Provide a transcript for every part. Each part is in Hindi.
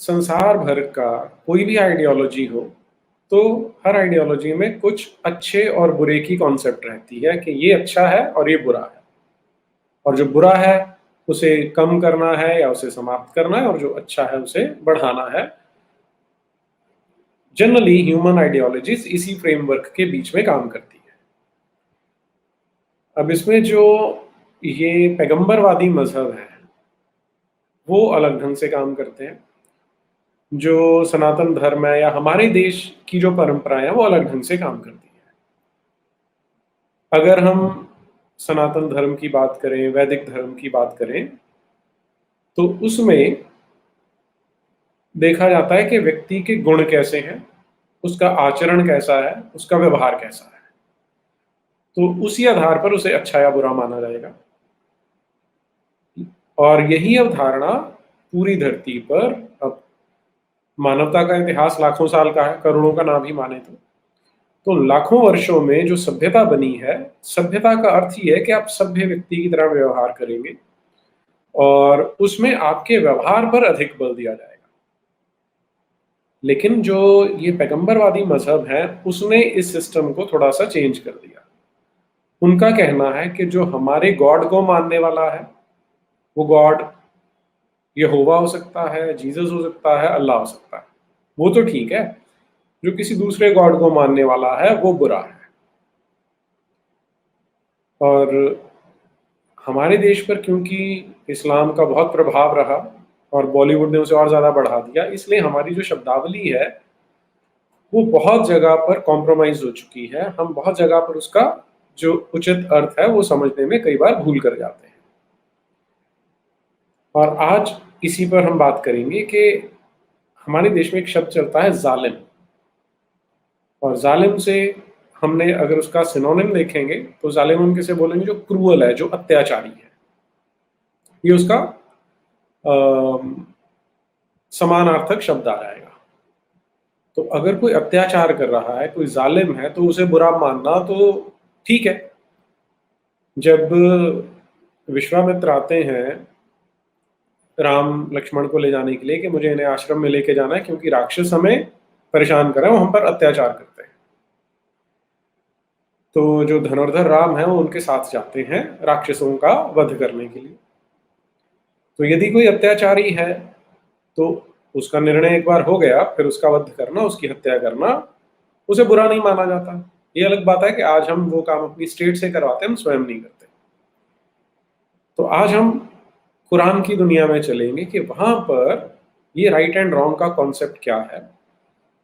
संसार भर का कोई भी आइडियोलॉजी हो, तो हर आइडियोलॉजी में कुछ अच्छे और बुरे की कॉन्सेप्ट रहती है कि ये अच्छा है और ये बुरा है। और जो बुरा है, उसे कम करना है या उसे समाप्त करना है और जो अच्छा है, उसे बढ़ाना है। जनरली ह्यूमन आइडियोलॉजीज़ इसी फ्रेमवर्क के बीच में काम करती है। अब इसमें जो ये पैगंबरवादी मज़हब है, वो अलग ढंग से काम करते हैं। जो सनातन धर्म है या हमारे देश की जो परंपराएँ हैं, वो अलग ढंग से काम करती हैं। अगर हम सनातन धर्म की बात करें, वैदिक धर्म की बात करें, तो उसमें देखा जाता है कि व्यक्ति के गुण कैसे हैं, उसका आचरण कैसा है, उसका व्यवहार कैसा है। तो उसी आधार पर उसे अच्छा या बुरा माना जाएगा। और यही अवधारणा पूरी धरती पर, अब मानवता का इतिहास लाखों साल का है, करोड़ों का ना भी माने तो लाखों वर्षों में जो सभ्यता बनी है, सभ्यता का अर्थ ही है कि आप सभ्य व्यक्ति की तरह व्यवहार करेंगे और उसमें आपके व्यवहार पर अधिक बल दिया जाएगा। लेकिन जो ये पैगंबरवादी मजहब है, उसने इस सिस्टम को थोड़ा सा चेंज कर दिया। उनका कहना है कि जो हमारे गॉड को मानने वाला है, वो गॉड यहोवा हो सकता है, जीसस हो सकता है, अल्लाह हो सकता है, वो तो ठीक है। जो किसी दूसरे गॉड को मानने वाला है, वो बुरा है। और हमारे देश पर क्योंकि इस्लाम का बहुत प्रभाव रहा और बॉलीवुड ने उसे और ज़्यादा बढ़ा दिया, इसलिए हमारी जो शब्दावली है, वो बहुत जगह पर कॉम्प्रोमाइज़ हो चुकी है। हम बहुत जगह पर उसका जो उचित अर्थ है, वो समझने में कई बार भूल कर जाते हैं। और आज इसी पर हम बात करेंगे कि हमारे देश में एक शब्द चलता है ज़ालिम, और ज़ालिम से हमने अगर उसका सिनोनिम देखेंगे, तो ज़ालिम हम किसे बोलेंगे? जो क्रूअल है, जो अत्याचारी है। ये उसका समानार्थक शब्द आ जाएगा। तो अगर कोई अत्याचार कर रहा है, कोई ज़ालिम है, तो उसे बुरा मानना तो ठीक है। जब विश्वामित्र आते हैं राम लक्ष्मण को ले जाने के लिए कि मुझे इन्हें आश्रम में लेके जाना है क्योंकि राक्षस हमें परेशान कर रहे हैं, वो हम पर अत्याचार करते हैं, तो जो धनुर्धर राम है, वो उनके साथ जाते हैं राक्षसों का वध करने के लिए। तो यदि कोई अत्याचारी है, तो उसका निर्णय एक बार हो गया, फिर उसका वध करना, उसकी हत्या करना, उसे बुरा नहीं माना जाता। ये अलग बात है कि आज हम वो काम अपनी स्टेट से करवाते हैं, हम स्वयं नहीं करते। तो आज हम कुरान की दुनिया में चलेंगे कि वहां पर ये राइट एंड रॉन्ग का कॉन्सेप्ट क्या है,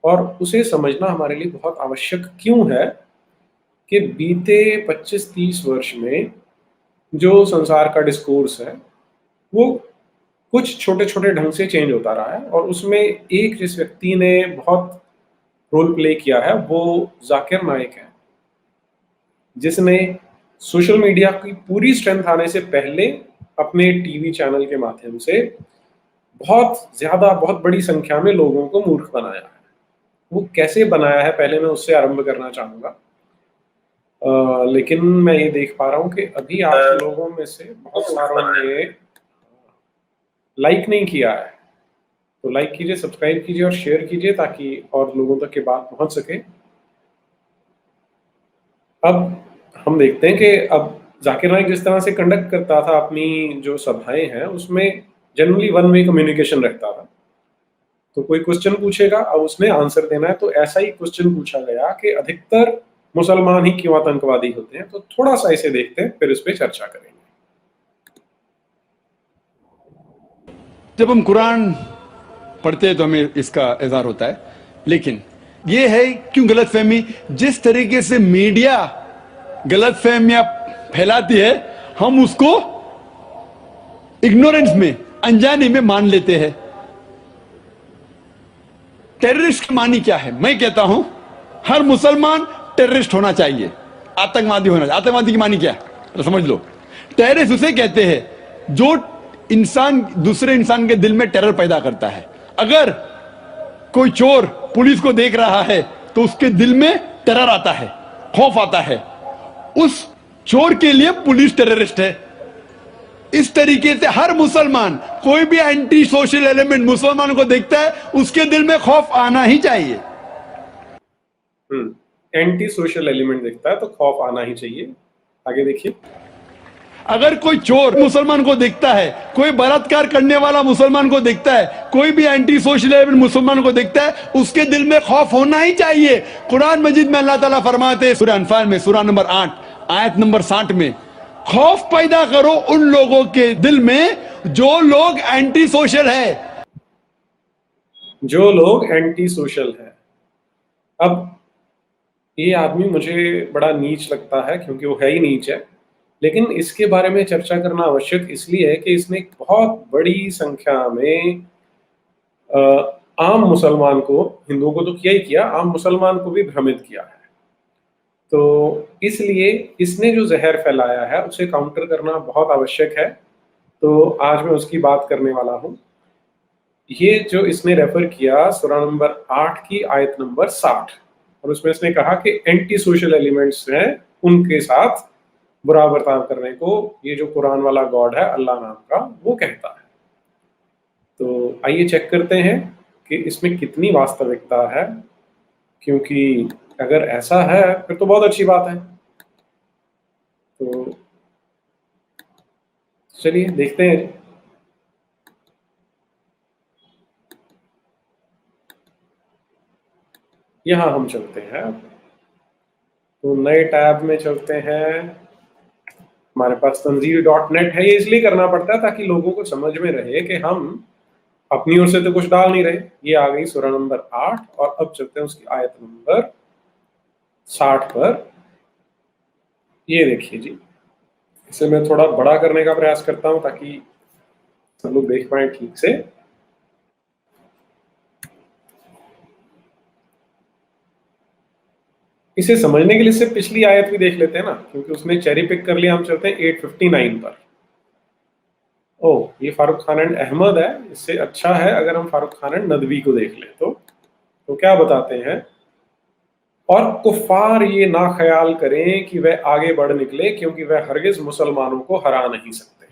और उसे समझना हमारे लिए बहुत आवश्यक क्यों है कि बीते 25-30 वर्ष में जो संसार का डिस्कोर्स है, वो कुछ छोटे छोटे ढंग से चेंज होता रहा है। और उसमें एक जिस व्यक्ति ने बहुत रोल प्ले किया है, वो जाकिर नाइक है, जिसने सोशल मीडिया की पूरी स्ट्रेंथ आने से पहले अपने टीवी चैनल के माध्यम से बहुत बड़ी संख्या में लोगों को मूर्ख बनाया है। वो कैसे बनाया है, पहले मैं उससे आरंभ करना चाहूँगा। लेकिन मैं ये देख पा रहा हूँ कि अभी आप लोगों में से बहुत सारों ने लाइक नहीं किया है, तो लाइक कीजिए, सब्सक्राइब कीजिए और शेयर कीजिए ताकि और लोगों तक ये बात पहुँच सके। अब हम देखते हैं कि अब जाकिर नाइक जिस तरह से कंडक्ट करता था अपनी जो सभाएं हैं, उसमें जनरली वन वे कम्युनिकेशन रहता था। तो कोई क्वेश्चन पूछेगा, अब उसने आंसर देना है। तो ऐसा ही क्वेश्चन पूछा गया कि अधिकतर मुसलमान ही क्यों आतंकवादी होते हैं। तो थोड़ा सा इसे देखते हैं, फिर इस पे चर्चा करेंगे। जब हम कुरान पढ़ते हैं तो हमें इसका एहसास होता है, लेकिन ये है क्यों गलतफहमी, जिस तरीके से मीडिया गलतफहमियां फैलाती है, हम उसको इग्नोरेंस में, अनजाने में मान लेते हैं। टेररिस्ट की मानी क्या है? मैं कहता हूं हर मुसलमान टेररिस्ट होना चाहिए, आतंकवादी होना चाहिए। आतंकवादी की मानी क्या है तो समझ लो। टेररिस्ट उसे कहते हैं जो इंसान दूसरे इंसान के दिल में टेरर पैदा करता है। अगर कोई चोर पुलिस को देख रहा है तो उसके दिल में टेरर आता है, खौफ आता है। उस चोर के लिए पुलिस टेररिस्ट है। इस तरीके से हर मुसलमान, कोई भी एंटी सोशल एलिमेंट मुसलमान को देखता है, उसके दिल में खौफ आना ही चाहिए। एंटी सोशल एलिमेंट दिखता है तो खौफ आना ही चाहिए। आगे देखिए। अगर कोई चोर मुसलमान को देखता है, कोई बलात्कार करने वाला मुसलमान को देखता है, कोई भी एंटी सोशल एलिमेंट मुसलमान को देखता है, उसके दिल में खौफ होना ही चाहिए। कुरान मजीद में अल्लाह ताला फरमाते हैं सूरह अनफाल में, सूरह नंबर 8 आयत नंबर 60 में, खौफ पैदा करो उन लोगों के दिल में जो लोग एंटी सोशल है। जो लोग एंटी सोशल है। अब ये आदमी मुझे बड़ा नीच लगता है, क्योंकि वो है ही नीच है, लेकिन इसके बारे में चर्चा करना आवश्यक इसलिए है कि इसने एक बहुत बड़ी संख्या में आम मुसलमान को, हिंदुओं को तो किया ही किया, आम मुसलमान को भी भ्रमित किया है। तो इसलिए इसने जो जहर फैलाया है उसे काउंटर करना बहुत आवश्यक है। तो आज मैं उसकी बात करने वाला हूँ। ये जो इसने रेफर किया सूरा नंबर 8 की आयत नंबर 60, और उसमें इसने कहा कि एंटी सोशल एलिमेंट्स हैं, उनके साथ बुरा बर्ताव करने को ये जो कुरान वाला गॉड है अल्लाह नाम का, वो कहता है। तो आइए चेक करते हैं कि इसमें कितनी वास्तविकता है, क्योंकि अगर ऐसा है फिर तो बहुत अच्छी बात है। तो चलिए देखते हैं। यहाँ हम चलते हैं, तो नए टैब में चलते हैं। हमारे पास तंजील.net है। ये इसलिए करना पड़ता है ताकि लोगों को समझ में रहे कि हम अपनी ओर से तो कुछ डाल नहीं रहे। ये आ गई सूरा नंबर 8, और अब चलते हैं उसकी आयत नंबर 60 पर। ये देखिए जी, इसे मैं थोड़ा बड़ा करने का प्रयास करता हूं ताकि सब लोग देख पाए ठीक से। इसे समझने के लिए सिर्फ पिछली आयत भी देख लेते हैं ना, क्योंकि उसने चेरी पिक कर लिया। हम चलते हैं 859 पर। ओह, ये फारूक खान एंड अहमद है। इससे अच्छा है अगर हम फारूक खान एंड नदवी को देख लें। तो क्या बताते हैं, और कुफार ये ना ख्याल करें कि वह आगे बढ़ निकले, क्योंकि वह हरगिज मुसलमानों को हरा नहीं सकते।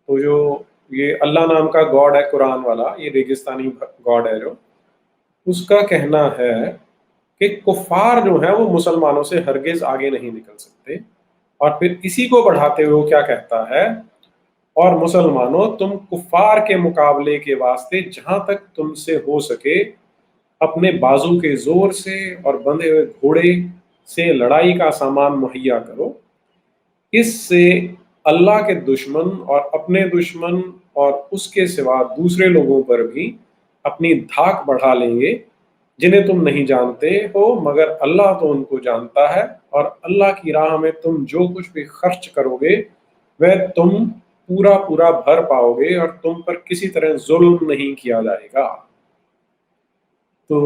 तो जो ये अल्लाह नाम का गॉड है कुरान वाला, ये रेगिस्तानी गॉड है जो, उसका कहना है कि कुफार जो है वो मुसलमानों से हरगिज आगे नहीं निकल सकते। और फिर इसी को बढ़ाते हुए वो क्या कहता है, और मुसलमानों तुम कुफार के मुकाबले के वास्ते जहां तक तुमसे हो सके अपने बाजू के जोर से और बंधे हुए घोड़े से लड़ाई का सामान मुहैया करो। इससे अल्लाह के दुश्मन और अपने दुश्मन और उसके सिवा दूसरे लोगों पर भी अपनी धाक बढ़ा लेंगे, जिन्हें तुम नहीं जानते हो, मगर अल्लाह तो उनको जानता है। और अल्लाह की राह में तुम जो कुछ भी खर्च करोगे वह तुम पूरा पूरा भर पाओगे, और तुम पर किसी तरह जुल्म नहीं किया जाएगा। तो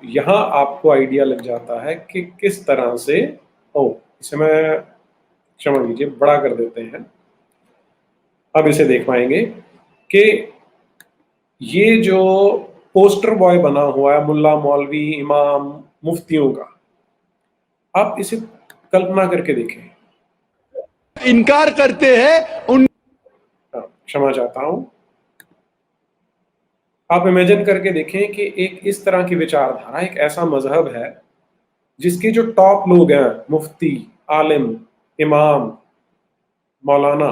यहाँ आपको आइडिया लग जाता है कि किस तरह से, इसे मैं क्षमा कीजिए बड़ा कर देते हैं। अब इसे देख पाएंगे कि ये जो पोस्टर बॉय बना हुआ है मुल्ला मौलवी इमाम मुफ्तियों का, आप इसे कल्पना करके देखें। इनकार करते हैं उन, क्षमा चाहता हूं, आप इमेजिन करके देखें कि एक इस तरह की विचारधारा, एक ऐसा मजहब है जिसके जो टॉप लोग हैं, मुफ्ती, आलिम, इमाम, मौलाना,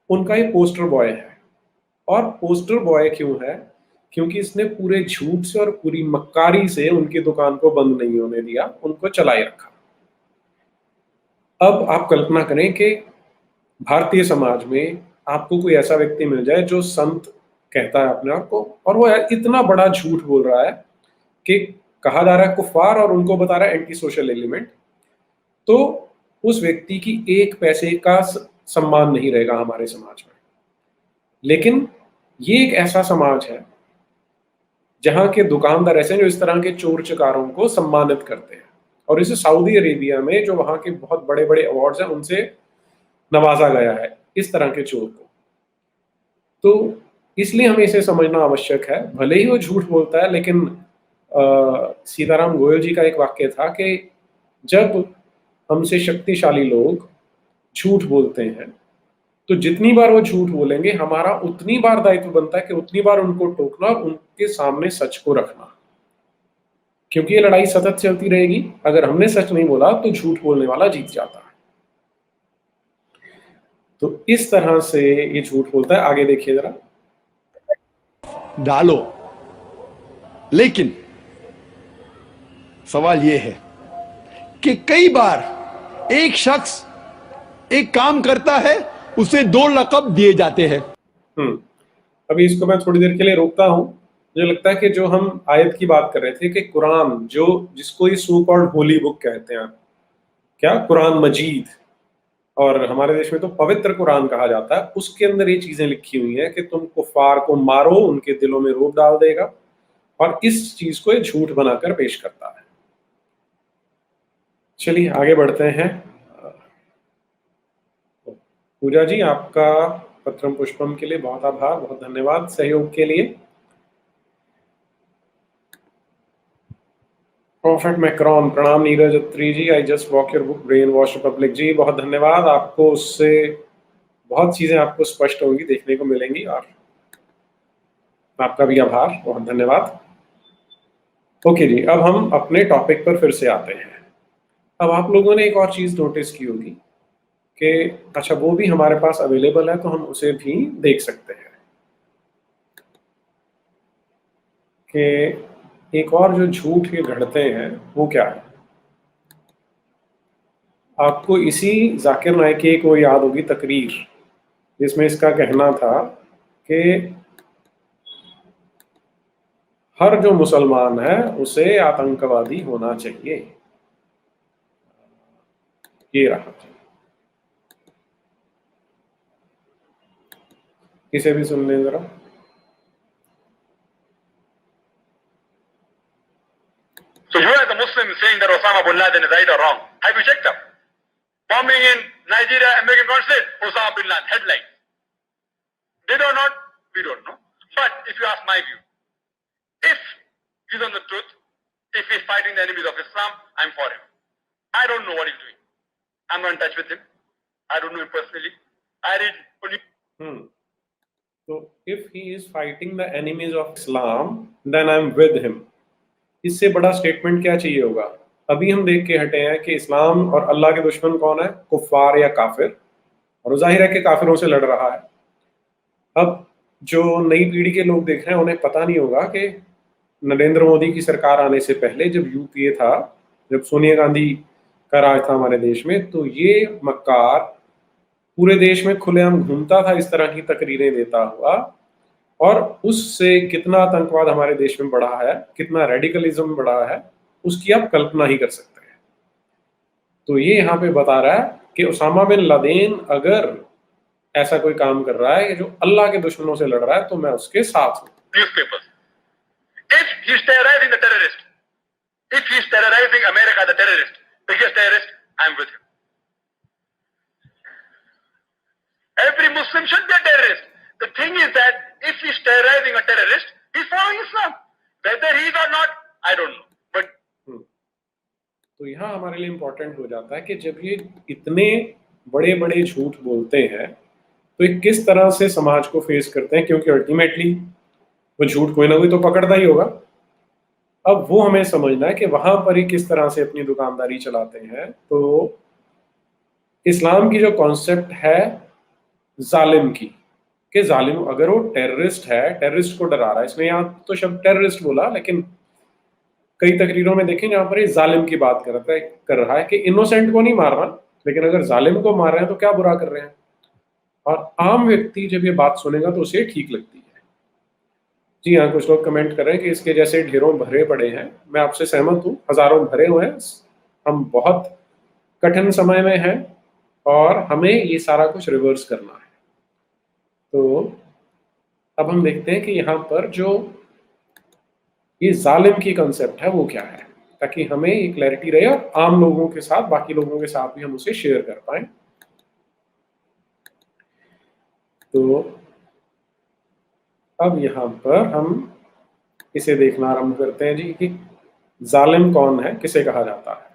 उनका ये पोस्टर बॉय है। और पोस्टर बॉय क्यों है? क्योंकि इसने पूरे झूठ से और पूरी मक्कारी से उनकी दुकान को बंद नहीं होने दिया, उनको चलाए रखा। अब आप कल्पना करें कि भारतीय समाज में आपको कोई ऐसा व्यक्ति मिल जाए जो संत कहता है अपने आप को, और वो इतना बड़ा झूठ बोल रहा है कि कहा जा रहा है कुफार और उनको बता रहा है एंटी सोशल एलिमेंट, तो उस व्यक्ति की एक पैसे का सम्मान नहीं रहेगा हमारे समाज में। लेकिन ये एक ऐसा समाज है जहां के दुकानदार ऐसे हैं जो इस तरह के चोर चकारों को सम्मानित करते हैं, और इसे सऊदी अरेबिया में जो वहां के बहुत बड़े बड़े अवार्ड्स हैं उनसे नवाजा गया है इस तरह के चोर को। तो इसलिए हमें इसे समझना आवश्यक है। भले ही वो झूठ बोलता है, लेकिन सीताराम गोयल जी का एक वाक्य था कि जब हमसे शक्तिशाली लोग झूठ बोलते हैं तो जितनी बार वो झूठ बोलेंगे हमारा उतनी बार दायित्व बनता है कि उतनी बार उनको टोकना और उनके सामने सच को रखना, क्योंकि ये लड़ाई सतत चलती रहेगी। अगर हमने सच नहीं बोला तो झूठ बोलने वाला जीत जाता है। तो इस तरह से ये झूठ बोलता है। आगे देखिए जरा। डालो, लेकिन सवाल यह है कि कई बार एक शख्स एक काम करता है, उसे 2 लक़ब दिए जाते हैं। अभी इसको मैं थोड़ी देर के लिए रोकता हूं। मुझे लगता है कि जो हम आयत की बात कर रहे थे कि कुरान, जो जिसको ये सो कॉल्ड होली बुक कहते हैं, क्या कुरान मजीद, और हमारे देश में तो पवित्र कुरान कहा जाता है, उसके अंदर ये चीजें लिखी हुई हैं कि तुम कुफार को मारो, उनके दिलों में रोब डाल देगा, और इस चीज को ये झूठ बनाकर पेश करता है। चलिए आगे बढ़ते हैं। पूजा जी, आपका पत्रम पुष्पम के लिए बहुत आभार, बहुत धन्यवाद सहयोग के लिए। प्रॉफिट मैक्रॉन, प्रणाम Neeraj Atri ji, I just walk your book brain wash republic ji, बहुत धन्यवाद आपको। उससे बहुत चीजें आपको स्पष्ट होंगी, देखने को मिलेंगी, और आपका भी आभार, बहुत धन्यवाद। ओके जी, अब हम अपने टॉपिक पर फिर से आते हैं। अब आप लोगों ने एक और चीज नोटिस की होगी कि अच्छा, वो भी हमारे पास अवेलेबल है तो हम उसे भी देख सकते हैं कि एक और जो झूठ ये घड़ते हैं वो क्या है। आपको इसी जाकिर नायकी को याद होगी तकरीर, जिसमें इसका कहना था कि हर जो मुसलमान है उसे आतंकवादी होना चाहिए। ये रहा, इसे भी सुन लें जरा। So you as a Muslim saying that Osama bin Laden is right or wrong? Have you checked up? Bombing in Nigeria, American consulate, Osama bin Laden, headline. Did or not? We don't know. But if you ask my view, if he's on the truth, if he's fighting the enemies of Islam, I'm for him. I don't know what he's doing. I'm not in touch with him. I don't know him personally. I read only. So if he is fighting the enemies of Islam, then I'm with him. इससे बड़ा स्टेटमेंट क्या चाहिए होगा। अभी हम देख के हटे हैं कि इस्लाम और अल्लाह के दुश्मन कौन है, कुफार या काफिर, और जाहिर है कि काफिरों से लड़ रहा है। अब जो नई पीढ़ी के लोग देख रहे हैं उन्हें पता नहीं होगा कि नरेंद्र मोदी की सरकार आने से पहले जब यूपीए था, जब सोनिया गांधी का राज था हमारे देश में, तो ये मक्कार पूरे देश में खुलेआम घूमता था इस तरह की तकरीरें देता हुआ, और उससे कितना आतंकवाद हमारे देश में बढ़ा है, कितना रेडिकलिज्म बढ़ा है, उसकी आप कल्पना ही कर सकते हैं। तो ये यहाँ पे बता रहा है कि उसामा बिन लादेन अगर ऐसा कोई काम कर रहा है जो अल्लाह के दुश्मनों से लड़ रहा है तो मैं उसके साथ हूँ। Newspapers. If he's terrorizing the terrorist, if he's terrorizing America, the terrorist, biggest terrorist, I'm with him. Every Muslim should be a terrorist. The thing is that if he's terrorizing a terrorist, he's following Islam. Whether he is or not, I don't know. But तो यहाँ हमारे लिए इम्पोर्टेंट हो जाता है कि जब ये इतने बड़े बड़े झूठ बोलते हैं तो ये किस तरह से समाज को फेस करते हैं, क्योंकि अल्टीमेटली वो झूठ कोई ना कोई तो पकड़ता ही होगा। अब वो हमें समझना है कि वहां पर ही किस तरह से अपनी दुकानदारी चलाते हैं। तो इस्लाम की जो कॉन्सेप्ट है जालिम की, कि जालिम अगर वो टेररिस्ट है, टेररिस्ट को डरा रहा है, इसमें यहाँ तो शब्द टेररिस्ट बोला, लेकिन कई तकरीरों में देखें जहां पर ये जालिम की बात कर रहा है कि इनोसेंट को नहीं मार रहा, लेकिन अगर जालिम को मार रहे हैं तो क्या बुरा कर रहे हैं। और आम व्यक्ति जब ये बात सुनेगा तो उसे ठीक लगती है। जी हाँ, कुछ लोग कमेंट कर रहे हैं कि इसके जैसे ढेरों भरे पड़े हैं। मैं आपसे सहमत हूँ, हजारों भरे हुए हैं। हम बहुत कठिन समय में हैं और हमें ये सारा कुछ रिवर्स करना है। तो अब हम देखते हैं कि यहाँ पर जो ये जालिम की कंसेप्ट है वो क्या है, ताकि हमें ये क्लैरिटी रहे और आम लोगों के साथ, बाकी लोगों के साथ भी हम उसे शेयर कर पाए। तो अब यहाँ पर हम इसे देखना आरंभ करते हैं जी कि जालिम कौन है, किसे कहा जाता है।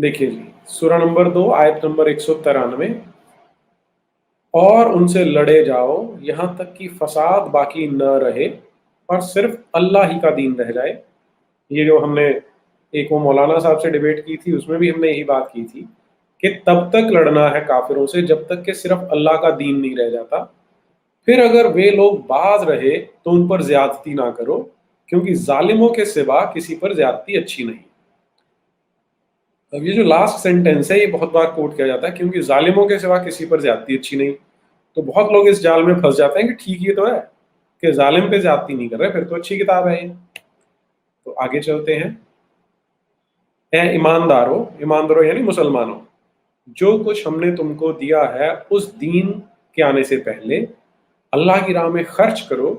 देखिए जी, सूरा नंबर 2 आयत नंबर 193, और उनसे लड़े जाओ यहां तक कि फसाद बाकी न रहे और सिर्फ अल्लाह ही का दीन रह जाए। ये जो हमने एक वो मौलाना साहब से डिबेट की थी, उसमें भी हमने यही बात की थी कि तब तक लड़ना है काफिरों से जब तक कि सिर्फ अल्लाह का दीन नहीं रह जाता। फिर अगर वे लोग बाज रहे तो उन पर ज्यादती ना करो, क्योंकि जालिमों के सिवा किसी पर ज्यादती अच्छी नहीं। अब ये जो लास्ट सेंटेंस है ये बहुत बार कोट किया जाता है, क्योंकि जालिमों के सिवा किसी पर ज्यादती अच्छी नहीं। तो बहुत लोग इस जाल में फंस जाते हैं कि ठीक ये तो है कि जालिम पे ज्यादती नहीं कर रहे, फिर तो अच्छी किताब है ये। तो आगे चलते हैं। ए ईमानदारों यानी मुसलमानों, जो कुछ हमने तुमको दिया है उस दीन के आने से पहले अल्लाह की राह में खर्च करो,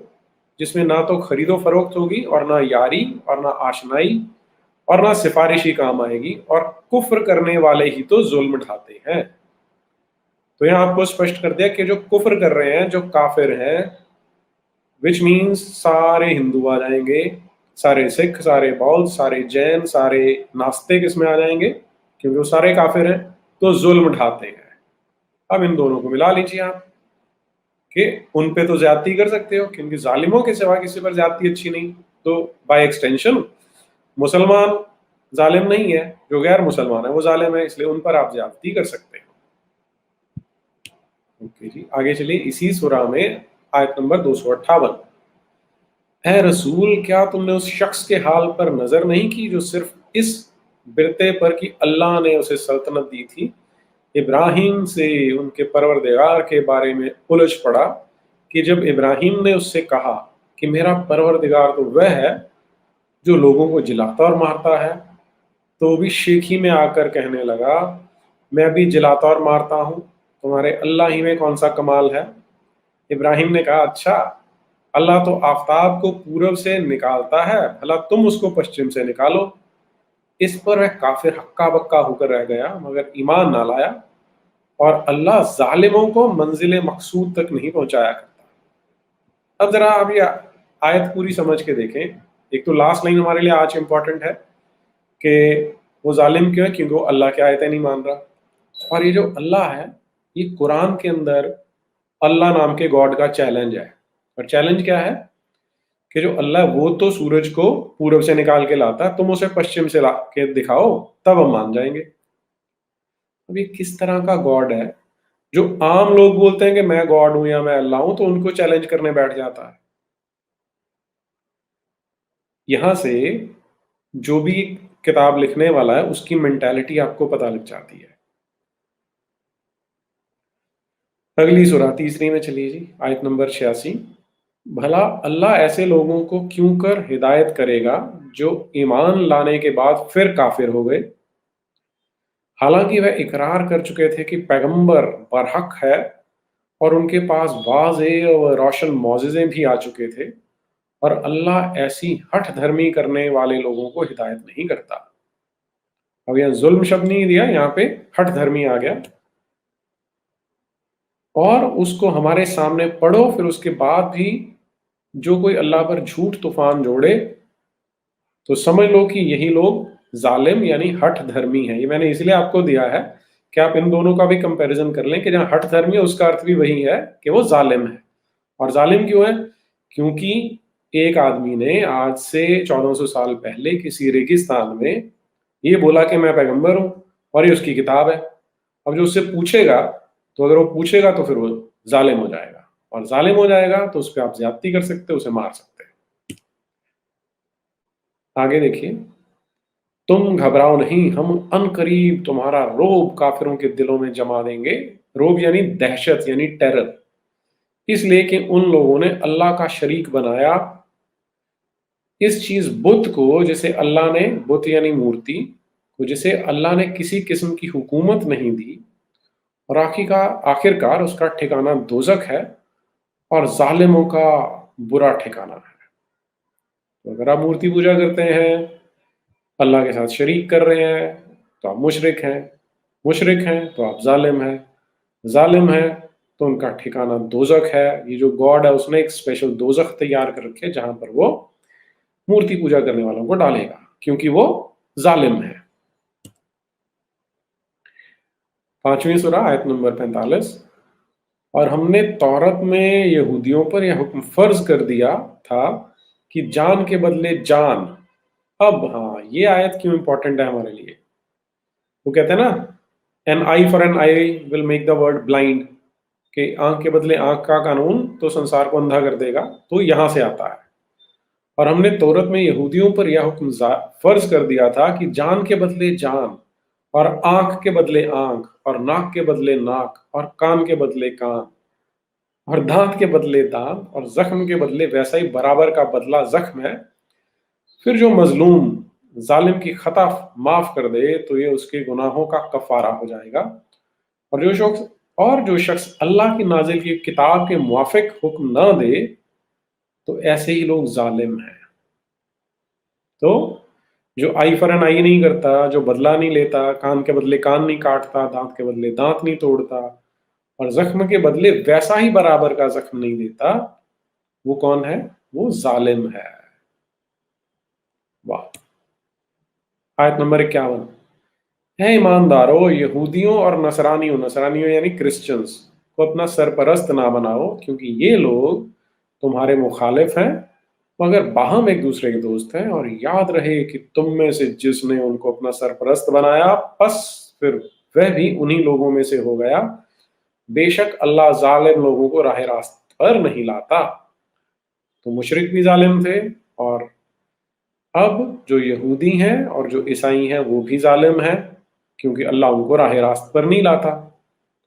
जिसमें ना तो खरीदो फरोख्त होगी और ना यारी और ना आशनाई और ना सिफारिशी काम आएगी, और कुफ्र करने वाले ही तो जुल्म ढाते हैं। तो यहाँ आपको स्पष्ट कर दिया कि जो कुफ्र कर रहे हैं, जो काफिर हैं, विच मीन्स सारे हिंदू आ जाएंगे, सारे सिख, सारे बौद्ध, सारे जैन, सारे नास्तिक इसमें आ जाएंगे, क्योंकि वो सारे काफिर हैं, तो जुल्म ढाते हैं। अब इन दोनों को मिला लीजिए आप कि उन पे तो ज्यादती कर सकते हो, क्योंकि जालिमों के सिवा किसी पर ज्यादती अच्छी नहीं। तो बाय एक्सटेंशन मुसलमान जालिम नहीं है, जो गैर मुसलमान है वो जालिम है, इसलिए उन पर आप ज्यादती कर सकते हो। ओके जी, आगे चलिए इसी सूरा में आयत नंबर 258। है रसूल, क्या तुमने उस शख्स के हाल पर नजर नहीं की जो सिर्फ इस बिरते पर कि अल्लाह ने उसे सल्तनत दी थी, इब्राहिम से उनके परवरदिगार के बारे में उलझ पड़ा कि जब इब्राहिम ने उससे कहा कि मेरा परवरदिगार तो वह है जो लोगों को जिलाता और मारता है, तो भी शेखी में आकर कहने लगा मैं भी जिलाता और मारता हूँ, तुम्हारे अल्लाह ही में कौन सा कमाल है। इब्राहिम ने कहा अच्छा, अल्लाह तो आफताब को पूरब से निकालता है, भला तुम उसको पश्चिम से निकालो। इस पर वह काफिर हक्का बक्का होकर रह गया, मगर ईमान ना लाया, और अल्लाह जालिमों को मंजिल मकसूद तक नहीं पहुंचाया करता। अब जरा आप ये आयत पूरी समझ के देखें। एक तो लास्ट लाइन हमारे लिए आज इंपॉर्टेंट है कि वो जालिम क्यों है, क्योंकि वो अल्लाह की आयतें नहीं मान रहा। और ये जो अल्लाह है, ये कुरान के अंदर अल्लाह नाम के गॉड का चैलेंज है। और चैलेंज क्या है कि जो अल्लाह वो तो सूरज को पूरब से निकाल के लाता है, तुम उसे पश्चिम से ला के दिखाओ, तब हम मान जाएंगे। अब ये किस तरह का गॉड है जो आम लोग बोलते हैं कि मैं गॉड हूं या मैं अल्लाह हूं, तो उनको चैलेंज करने बैठ जाता है। यहां से जो भी किताब लिखने वाला है उसकी मेंटालिटी आपको पता लग जाती है। अगली सूरा तीसरी में चलिए जी, आयत नंबर 86। भला अल्लाह ऐसे लोगों को क्यों कर हिदायत करेगा जो ईमान लाने के बाद फिर काफिर हो गए, हालांकि वह इकरार कर चुके थे कि पैगंबर बरहक है और उनके पास वाज़ेह और रोशन मौजिज़े भी आ चुके थे, और अल्लाह ऐसी हठ धर्मी करने वाले लोगों को हिदायत नहीं करता। अब यहाँ जुल्म शब्द नहीं दिया, यहाँ पे हठ धर्मी आ गया। और उसको हमारे सामने पढ़ो, फिर उसके बाद भी जो कोई अल्लाह पर झूठ तूफान जोड़े तो समझ लो कि यही लोग जालिम यानी हठ धर्मी हैं। ये मैंने इसलिए आपको दिया है कि आप इन दोनों का भी कंपैरिजन कर लें कि जहां हठ धर्मी है उसका अर्थ भी वही है कि वो जालिम है। और जालिम क्यों है? क्योंकि एक आदमी ने आज से 1400 साल पहले किसी रेगिस्तान में ये बोला कि मैं पैगंबर हूं और ये उसकी किताब है। अब जो उससे पूछेगा, तो अगर वो पूछेगा तो फिर वो जालिम हो जाएगा, और जालिम हो जाएगा तो उस पर आप ज्यादती कर सकते हो, उसे मार सकते हैं। आगे देखिए, तुम घबराओ नहीं, हम अनकरीब तुम्हारा रोब काफिरों के दिलों में जमा देंगे। रोब यानी दहशत यानी टेरर, इसलिए कि उन लोगों ने अल्लाह का शरीक बनाया इस चीज बुत को जिसे अल्लाह ने, बुत यानी मूर्ति को जिसे अल्लाह ने किसी किस्म की हुकूमत नहीं दी, और आखिरकार उसका ठिकाना दोजक है और जालिमों का बुरा ठिकाना है। तो अगर आप मूर्ति पूजा करते हैं, अल्लाह के साथ शरीक कर रहे हैं, तो आप मुशरिक हैं तो आप जालिम हैं तो उनका ठिकाना दोजक है। ये जो गॉड है उसने एक स्पेशल दोजख तैयार कर रखे जहां पर वो मूर्ति पूजा करने वालों को डालेगा, क्योंकि वो जालिम है। 5वीं सूरा आयत नंबर 45। और हमने तौरत में यहूदियों पर यह हुक्म फर्ज कर दिया था कि जान के बदले जान। अब हाँ, ये आयत क्यों इंपॉर्टेंट है हमारे लिए? वो कहते हैं ना, an eye for an eye will make the world blind, कि आंख के बदले आंख का कानून तो संसार को अंधा कर देगा। तो यहां से आता है। और हमने तौरत में यहूदियों पर यह हुक्म फर्ज कर दिया था कि जान के बदले जान, और आंख के बदले आंख, और नाक के बदले नाक, और कान के बदले कान, और दांत के बदले दांत, और जख्म के बदले वैसा ही बराबर का बदला जख्म है। फिर जो मजलूम जालिम की खता माफ कर दे तो ये उसके गुनाहों का कफारा हो जाएगा। और जो शख्स अल्लाह की नाजिल की किताब के मुआफिक हुक्म न दे तो ऐसे ही लोग जालिम हैं। तो जो आई फॉर एन आई नहीं करता, जो बदला नहीं लेता, कान के बदले कान नहीं काटता, दांत के बदले दांत नहीं तोड़ता, और जख्म के बदले वैसा ही बराबर का जख्म नहीं देता, वो कौन है? वो जालिम है। वाह। आयत नंबर 51। है ईमानदारों, यहूदियों और नसरानियों यानी क्रिश्चियंस को अपना सरपरस्त ना बनाओ, क्योंकि ये लोग तुम्हारे मुखालिफ हैं, मगर बाहम एक दूसरे के दोस्त हैं। और याद रहे कि तुम में से जिसने उनको अपना सरपरस्त बनाया, बस फिर वह भी उन्हीं लोगों में से हो गया। बेशक अल्लाह जालिम लोगों को राह रास्त पर नहीं लाता। तो मुशरिक भी जालिम थे, और अब जो यहूदी हैं और जो ईसाई हैं वो भी जालिम हैं, क्योंकि अल्लाह उनको राह रास्त पर नहीं लाता।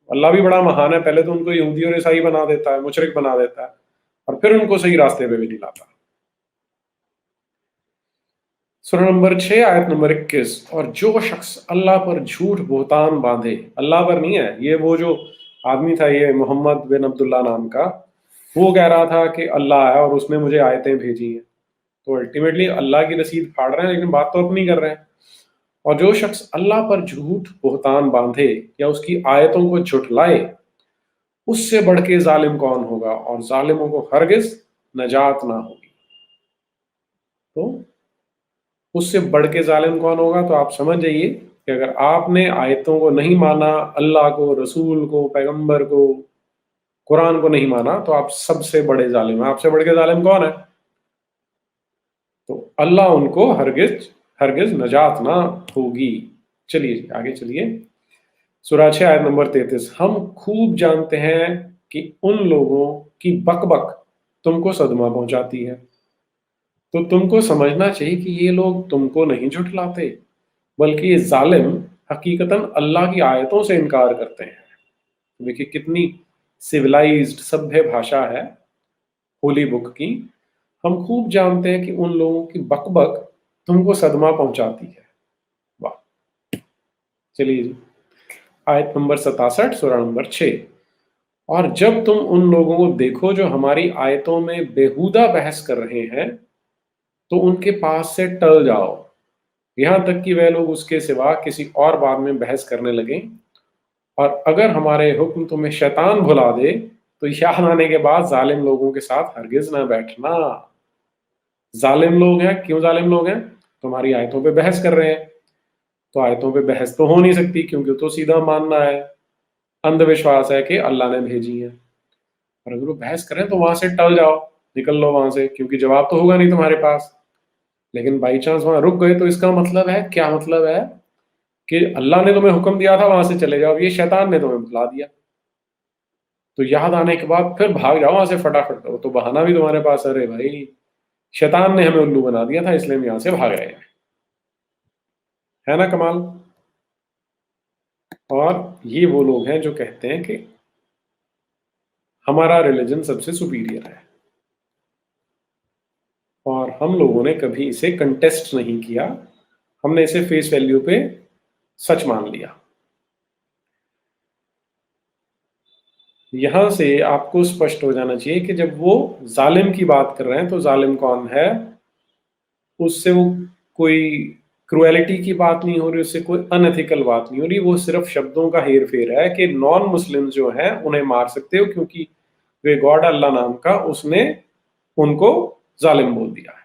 अल्लाह भी बड़ा महान है, पहले तो उनको यहूदी और ईसाई बना देता है, मुशरिक बना देता है, और फिर उनको सही रास्ते पे भी नहीं लाता। सूरा नंबर 6 आयत नंबर 21। और जो शख्स अल्लाह पर झूठ बोहतान बांधे, अल्लाह पर नहीं है ये, वो जो आदमी था ये मोहम्मद बिन अब्दुल्ला नाम का, वो कह रहा था कि अल्लाह है और उसने मुझे आयतें भेजी हैं। तो अल्टीमेटली अल्लाह की रसीद फाड़ रहे हैं, लेकिन बात तो अपनी कर रहे हैं। और जो शख्स अल्लाह पर झूठ बोहतान बांधे या उसकी आयतों को झुठलाए, उससे बढ़ के जालिम कौन होगा, और जालिमों को हरगिज नजात ना होगी। तो उससे बढ़ के जालिम कौन होगा? तो आप समझ जाइए कि अगर आपने आयतों को नहीं माना, अल्लाह को, रसूल को, पैगंबर को, कुरान को नहीं माना, तो आप सबसे बड़े जालिम हैं। आपसे बढ़ के जालिम कौन है? तो अल्लाह उनको हरगिज हरगिज नजात ना होगी। चलिए आगे चलिए। सूरा 6 आयत नंबर 33। हम खूब जानते हैं कि उन लोगों की बकबक तुमको सदमा पहुंचाती है, तो तुमको समझना चाहिए कि ये लोग तुमको नहीं झुठलाते, बल्कि ये जालिम हकीकतन अल्लाह की आयतों से इनकार करते हैं। देखिए कितनी सिविलाइज्ड सभ्य भाषा है होली बुक की। हम खूब जानते हैं कि उन लोगों की बकबक तुमको सदमा पहुंचाती है। वाह। चलिए जी, आयत नंबर 67 सूरा नंबर 6। और जब तुम उन लोगों को देखो जो हमारी आयतों में बेहुदा बहस कर रहे हैं, तो उनके पास से टल जाओ, यहां तक कि वह लोग उसके सिवा किसी और बात में बहस करने लगे। और अगर हमारे हुक्म तुम्हें शैतान भुला दे तो याद आने के बाद जालिम लोगों के साथ हरगिज ना बैठना। जालिम लोग हैं, क्यों जालिम लोग हैं? तुम्हारी आयतों पे बहस कर रहे हैं। तो आयतों पे बहस तो हो नहीं सकती, क्योंकि तो सीधा मानना है, अंधविश्वास है कि अल्लाह ने भेजी है। और अगर वो बहस करें तो वहां से टल जाओ, निकल लो वहां से, क्योंकि जवाब तो होगा नहीं तुम्हारे पास। लेकिन बाई चांस वहां रुक गए तो इसका मतलब है, क्या मतलब है? कि अल्लाह ने तुम्हें हुक्म दिया था वहां से चले जाओ, ये शैतान ने तुम्हें बुला दिया। तो याद आने के बाद फिर भाग जाओ वहां से फटाफट। तो बहाना भी तुम्हारे पास, अरे भाई शैतान ने हमें उल्लू बना दिया था इसलिए हम यहां से भाग रहे हैं। है ना कमाल? और ये वो लोग हैं जो कहते हैं कि हमारा रिलीजन सबसे सुपीरियर है, और हम लोगों ने कभी इसे कंटेस्ट नहीं किया, हमने इसे फेस वैल्यू पे सच मान लिया। यहां से आपको स्पष्ट हो जाना चाहिए कि जब वो जालिम की बात कर रहे हैं तो जालिम कौन है, उससे वो कोई क्रुएलिटी की बात नहीं हो रही, उससे कोई अनएथिकल बात नहीं हो रही। वो सिर्फ शब्दों का हेर फेर है कि नॉन मुस्लिम जो हैं उन्हें मार सकते हो, क्योंकि वे गॉड अल्लाह नाम का उसने उनको जालिम बोल दिया है।